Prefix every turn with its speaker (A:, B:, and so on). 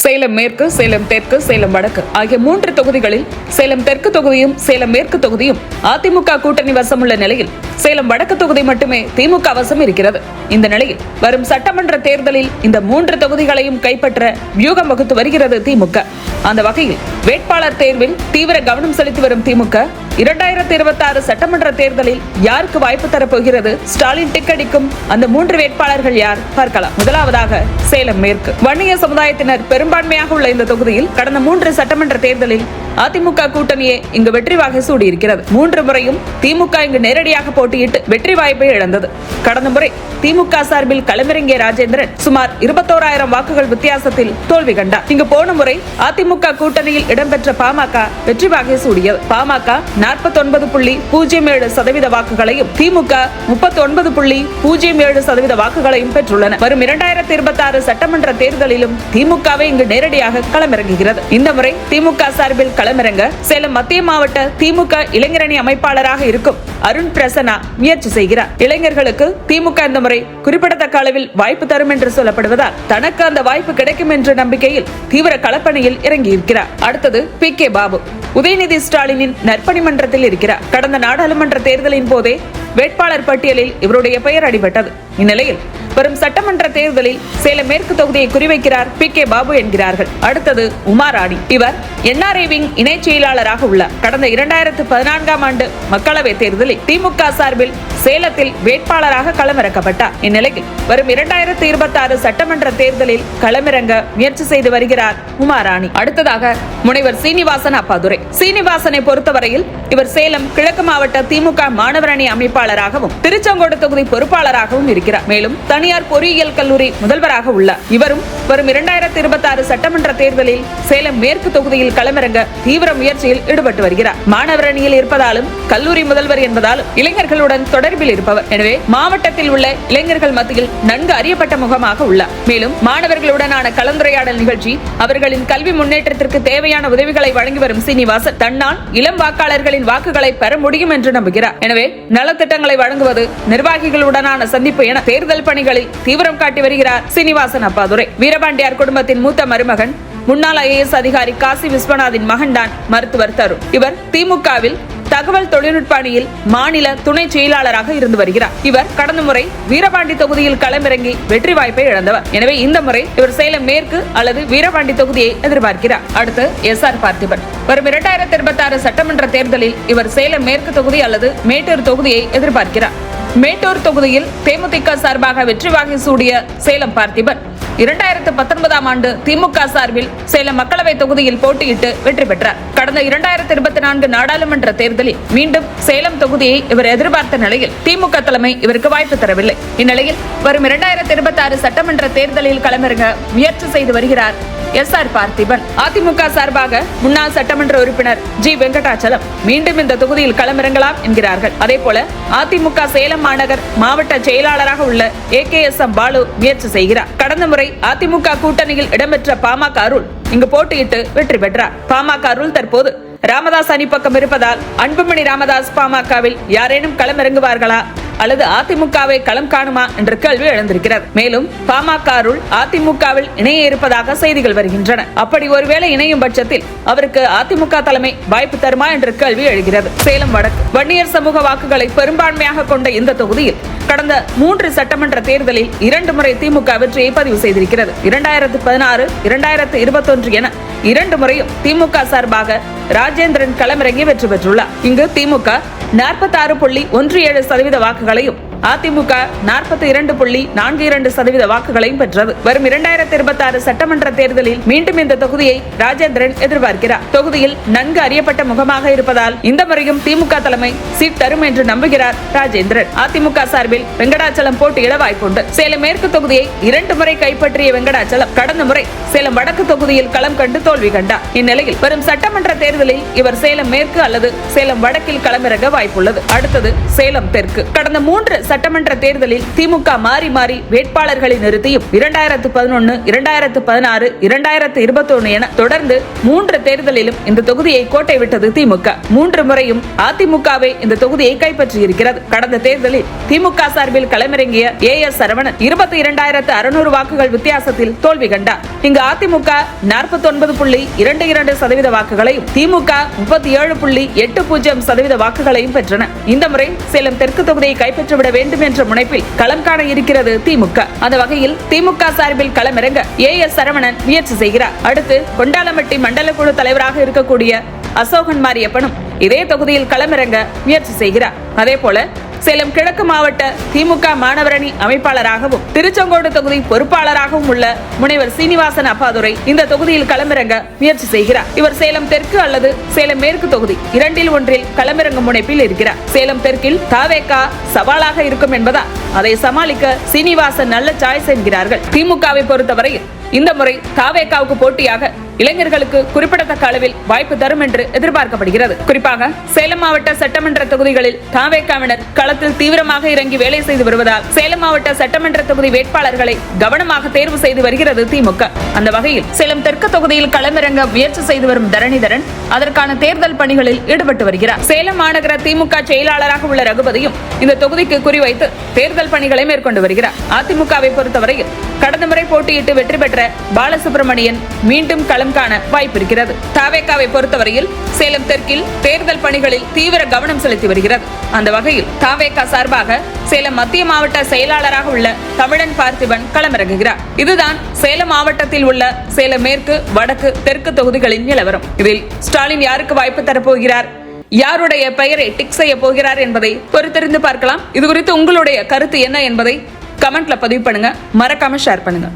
A: சேலம் மேற்கு, சேலம் தெற்கு, சேலம் வடக்கு ஆகிய 3 தொகுதிகளில் சேலம் தெற்கு தொகுதியும் சேலம் மேற்கு தொகுதியும் அதிமுக கூட்டணி வசம் உள்ள நிலையில் சேலம் வடக்கு தொகுதி மட்டுமே திமுக வசம் இருக்கிறது. இந்த நிலையில் வரும் சட்டமன்ற தேர்தலில் இந்த 3 தொகுதிகளையும் கைப்பற்ற வியூகம் வகுத்து வருகிறது திமுக. அந்த வகையில் வேட்பாளர் தேர்வில் தீவிர கவனம் செலுத்தி வரும் திமுக 2026 சட்டமன்ற தேர்தலில் யாருக்கு வாய்ப்பு தரப்போகிறது? ஸ்டாலின் டிக்கெடிக்கும் அந்த 3 வேட்பாளர்கள் யார்? பார்க்கலாம். முதலாவதாக சேலம் மேற்கு. வன்னிய சமுதாயத்தினர் பெரும்பான்மையாக உள்ள இந்த தொகுதியில் கடந்த 3 சட்டமன்ற தேர்தலில் அதிமுக கூட்டணியே இங்கு வெற்றி வாகை சூடியிருக்கிறது. 3 முறையும் திமுக இங்கு நேரடியாக போட்டியிட்டு வெற்றி வாய்ப்பை இழந்தது. கடந்த முறை திமுக சார்பில் களமிறங்கிய ராஜேந்திரன் சுமார் 21,000 வாக்குகள் வித்தியாசத்தில் தோல்வி கண்டார். இங்கு போன முறை அதிமுக கூட்டணியில் இடம்பெற்ற பாமக வெற்றி வாகை சூடியது. பாமக 49.07% வாக்குகளையும் திமுக 39.07% வாக்குகளையும் பெற்றுள்ளன. வரும் 2026 சட்டமன்ற தேர்தலிலும் திமுகவை இங்கு நேரடியாக களமிறங்குகிறது. இந்த முறை திமுக சார்பில் களமிறங்க சேலம் மத்திய மாவட்ட திமுக இளைஞரணி அமைப்பாளராக இருக்கும் அருண் பிரசன்னா முயற்சி செய்கிறார். இளைஞர்களுக்கு திமுக இந்த முறை குறிப்பிடத்தக்க அளவில் வாய்ப்பு தரும் என்று சொல்லப்படுவதால் தனக்கு அந்த வாய்ப்பு கிடைக்கும் என்ற நம்பிக்கையில் தீவிர களப்பணியில் இறங்கியிருக்கிறார். அடுத்தது பி.கே. பாபு. உதயநிதி ஸ்டாலினின் நற்பணி மன்றத்தில் இருக்கிறார். கடந்த நாடாளுமன்ற தேர்தலின் போதே வேட்பாளர் பட்டியலில் இவருடைய பெயர் அடிபட்டது. இந்நிலையில் வரும் சட்டமன்ற தேர்தலில் சேலம் மேற்கு தொகுதியை குறிவைக்கிறார் பி.கே. பாபு என்கிறார்கள். அடுத்தது உமா ராணி. இவர் NRA விங் இணை செயலாளராக உள்ளார். கடந்த 2014ஆம் ஆண்டு மக்களவை தேர்தலில் திமுக சார்பில் சேலத்தில் வேட்பாளராக களமிறக்கப்பட்டார். இந்நிலையில் வரும் 2026 சட்டமன்ற தேர்தலில் களமிறங்க முயற்சி செய்து வருகிறார் உமா ராணி. அடுத்ததாக முனைவர் சீனிவாசன் அப்பாதுரை. சீனிவாசனை பொறுத்தவரையில் இவர் சேலம் கிழக்கு மாவட்ட திமுக மாணவர் அணி அமைப்பாளராகவும் திருச்செங்கோடு தொகுதி பொறுப்பாளராகவும் இருக்கிறார். மேலும் தனியார் பொறியியல் கல்லூரி முதல்வராக உள்ளார். இவரும் வரும் 2026 சட்டமன்ற தேர்தலில் சேலம் மேற்கு தொகுதியில் களமிறங்க தீவிர முயற்சியில் ஈடுபட்டு வருகிறார். மாணவர் அணியில் இருப்பதாலும் கல்லூரி முதல்வர் என்பதாலும் இளைஞர்களுடன் தொடர்பில் இருப்பவர். எனவே மாவட்டத்தில் உள்ள இளைஞர்கள் மத்தியில் நன்கு அறியப்பட்ட முகமாக உள்ளார். மேலும் மாணவர்களுடனான கலந்துரையாடல் நிகழ்ச்சி, அவர்களின் கல்வி முன்னேற்றத்திற்கு தேவையான உதவிகளை வழங்கி வரும் சீனிவாசன் தன்னால் இளம் வாக்காளர்களின் வாக்குகளை பெற முடியும் என்று நம்புகிறார். எனவே நலத்திட்டங்களை வழங்குவது, நிர்வாகிகளுடனான சந்திப்பு என தேர்தல் பணிகளில் தீவிரம் காட்டி வருகிறார் சீனிவாசன் அப்பாதுரை. வீரபாண்டியார் குடும்பத்தின் மூத்த மருமகன் முன்னாள் IAS அதிகாரி காசி விஸ்வநாதின் மகன்தான் மருத்துவர் தருண். இவர் திமுகவில் தகவல் தொழில்நுட்ப அணியில் மாநில துணை செயலாளராக இருந்து வருகிறார். இவர் கடந்த முறை வீரபாண்டி தொகுதியில் களமிறங்கி வெற்றி வாய்ப்பை இழந்தவர். எனவே இந்த முறை இவர் சேலம் மேற்கு அல்லது வீரபாண்டி தொகுதியை எதிர்பார்க்கிறார். அடுத்து SR பார்த்திபன். வரும் 2026 சட்டமன்ற தேர்தலில் இவர் சேலம் மேற்கு தொகுதி அல்லது மேட்டூர் தொகுதியை எதிர்பார்க்கிறார். மேட்டூர் தொகுதியில் தேமுதிக சார்பாக வெற்றி வாகை சூடிய சேலம் பார்த்திபன் 2019ஆம் ஆண்டு திமுக சார்பில் சேலம் மக்களவை தொகுதியில் போட்டியிட்டு வெற்றி பெற்றார். கடந்த 2024 நாடாளுமன்ற தேர்தலில் மீண்டும் சேலம் தொகுதியை இவர் எதிர்பார்த்த நிலையில் திமுக தலைமை இவருக்கு வாய்ப்பு தரவில்லை. இந்நிலையில் வரும் 2026 சட்டமன்ற தேர்தலில் களமிறங்க முயற்சி செய்து வருகிறார் SR பார்த்திபன். அதிமுக சார்பாக முன்னாள் சட்டமன்ற உறுப்பினர் G. வெங்கடாச்சலம் மீண்டும் இந்த தொகுதியில் களமிறங்கலாம் என்கிறார்கள். அதேபோல அதிமுக சேலம் மாநகர் மாவட்ட செயலாளராக உள்ள AKSM பாலு முயற்சி செய்கிறார். கடந்த முறை அதிமுக கூட்டணியில் இடம்பெற்ற பாமக அருள் இங்கு போட்டியிட்டு வெற்றி பெற்றார். பாமக அருள் தற்போது ராமதாஸ் அணி பக்கம் இருப்பதால் அன்புமணி ராமதாஸ் பாமகவில் யாரேனும் களமிறங்குவார்களா அல்லது அதிமுகவை களம் காணுமா என்ற கேள்வி எழுந்திருக்கிறது. மேலும் பாமக அருள் அதிமுகவில் இணைய இருப்பதாக செய்திகள் வருகின்றன. அப்படி ஒருவேளை இணையும் பட்சத்தில் அவருக்கு அதிமுக தலைமை வாய்ப்பு தருமா என்ற கேள்வி எழுகிறது. சேலம் வடக்கு. வன்னியர் சமூக வாக்குகளை பெரும்பான்மையாக கொண்ட இந்த தொகுதியில் கடந்த 3 சட்டமன்ற தேர்தலில் 2 முறை திமுக வெற்றியை பதிவு செய்திருக்கிறது. 2016, 2021 என 2 முறையும் திமுக சார்பாக ராஜேந்திரன் களமிறங்கி வெற்றி பெற்றுள்ளார். இங்கு திமுக 46.17% வாக்குகளையும் அதிமுக 42.42% வாக்குகளையும் பெற்றது. வரும் 2026 சட்டமன்ற தேர்தலில் மீண்டும் இந்த தொகுதியை ராஜேந்திரன் எதிர்பார்க்கிறார். தொகுதியில் நன்கு அறியப்பட்ட முகமாக இருப்பதால் இந்த முறையும் திமுக தலைமை சீட் தரும் என்று நம்புகிறார் ராஜேந்திரன். அதிமுக சார்பில் வெங்கடாச்சலம் போட்டியிட வாய்ப்புண்டு. சேலம் மேற்கு தொகுதியை 2 முறை கைப்பற்றிய வெங்கடாச்சலம் கடந்த முறை சேலம் வடக்கு தொகுதியில் களம் கண்டு தோல்வி கண்டார். இந்நிலையில் வரும் சட்டமன்ற தேர்தலில் இவர் சேலம் மேற்கு அல்லது சேலம் வடக்கில் களமிறங்க வாய்ப்புள்ளது. அடுத்தது சேலம் தெற்கு. கடந்த 3 சட்டமன்ற தேர்தலில் திமுக மாறி மாறி வேட்பாளர்களை நிறுத்தியும் 2011, 2016, 2021 என தொடர்ந்து 3 தேர்தலிலும் இந்த தொகுதியை கோட்டை விட்டது திமுக. 3 முறையும் அதிமுகவே இந்த தொகுதியை கைப்பற்றியிருக்கிறது. கடந்த தேர்தலில் திமுக சார்பில் களமிறங்கிய AS சரவணன் 22,600 வாக்குகள் வித்தியாசத்தில் தோல்வி கண்டார். இங்கு அதிமுக 49.22% வாக்குகளையும் திமுக 37.80% வாக்குகளையும் பெற்றன. இந்த முறை சேலம் தெற்கு தொகுதியை கைப்பற்றிவிட வேண்டும் என்ற முனைப்பில் களம் காண இருக்கிறது திமுக. அந்த வகையில் திமுக சார்பில் களமிறங்க AS சரவணன் முயற்சி செய்கிறார். அடுத்து கொண்டாலம்பட்டி மண்டல குழு தலைவராக இருக்கக்கூடிய அசோகன் மாரியப்பனும் இதே தொகுதியில் களமிறங்க முயற்சி செய்கிறார். அதே போல சேலம் கிழக்கு மாவட்ட திமுக மாணவரணி அமைப்பாளராகவும் திருச்செங்கோடு தொகுதி பொறுப்பாளராகவும் உள்ள முனைவர் சீனிவாசன் அப்பாதுரை இந்த தொகுதியில் களமிறங்க முயற்சி செய்கிறார். இவர் சேலம் தெற்கு அல்லது சேலம் மேற்கு தொகுதி இரண்டில் ஒன்றில் களமிறங்கும் முனைப்பில் இருக்கிறார். சேலம் தெற்கில் தாவேகா சவாலாக இருக்கும் என்பதால் அதை சமாளிக்க சீனிவாசன் நல்ல சாய்ஸ் என்கிறார்கள். திமுகவை பொறுத்தவரையில் இந்த முறை தாவேகாவுக்கு போட்டியாக இளைஞர்களுக்கு குறிப்பிடத்தக்க அளவில் வாய்ப்பு தரும் என்று எதிர்பார்க்கப்படுகிறது. குறிப்பாக சேலம் மாவட்ட சட்டமன்ற தொகுதிகளில் தாவேகாவினர் களத்தில் தீவிரமாக இறங்கி வேலை செய்து வருவதால் சேலம் மாவட்ட சட்டமன்ற தொகுதி வேட்பாளர்களை கவனமாக தேர்வு செய்து வருகிறது திமுக. அந்த வகையில் சேலம் தெற்கு தொகுதியில் களமிறங்க முயற்சி செய்து வரும் தரணிதரன் அதற்கான தேர்தல் பணிகளில் ஈடுபட்டு வருகிறார். சேலம் மாநகர திமுக செயலாளராக உள்ள ரகுபதியும் இந்த தொகுதிக்கு குறிவைத்து தேர்தல் பணிகளை மேற்கொண்டு வருகிறார். அதிமுகவை பொறுத்தவரையில் கடந்த முறை போட்டியிட்டு வெற்றி பெற்ற பாலசுப்ரமணியன் மீண்டும் களம் காண வாய்ப்பு இருக்கிறது. தாவேகாவை பொறுத்தவரையில் சேலம் தெற்கில் தேர்தல் பணிகளில் தீவிர கவனம் செலுத்தி வருகிறது. அந்த வகையில் தாவேகா சார்பாக சேலம் மத்திய மாவட்ட செயலாளராக உள்ள தமிழன் பார்த்திபன் களமிறங்குகிறார். இதுதான் சேலம் மாவட்டத்தில் உள்ள சேலம் மேற்கு, வடக்கு, தெற்கு தொகுதிகளின் நிலவரம். இதில் ஸ்டாலின் யாருக்கு வாய்ப்பு தரப்போகிறார், யாருடைய பெயரை டிக் செய்ய போகிறார் என்பதை பொறுத்திருந்து பார்க்கலாம். இது குறித்து உங்களுடைய கருத்து என்ன என்பதை கமெண்ட்ல பதிவு பண்ணுங்க. மறக்காம ஷேர் பண்ணுங்க.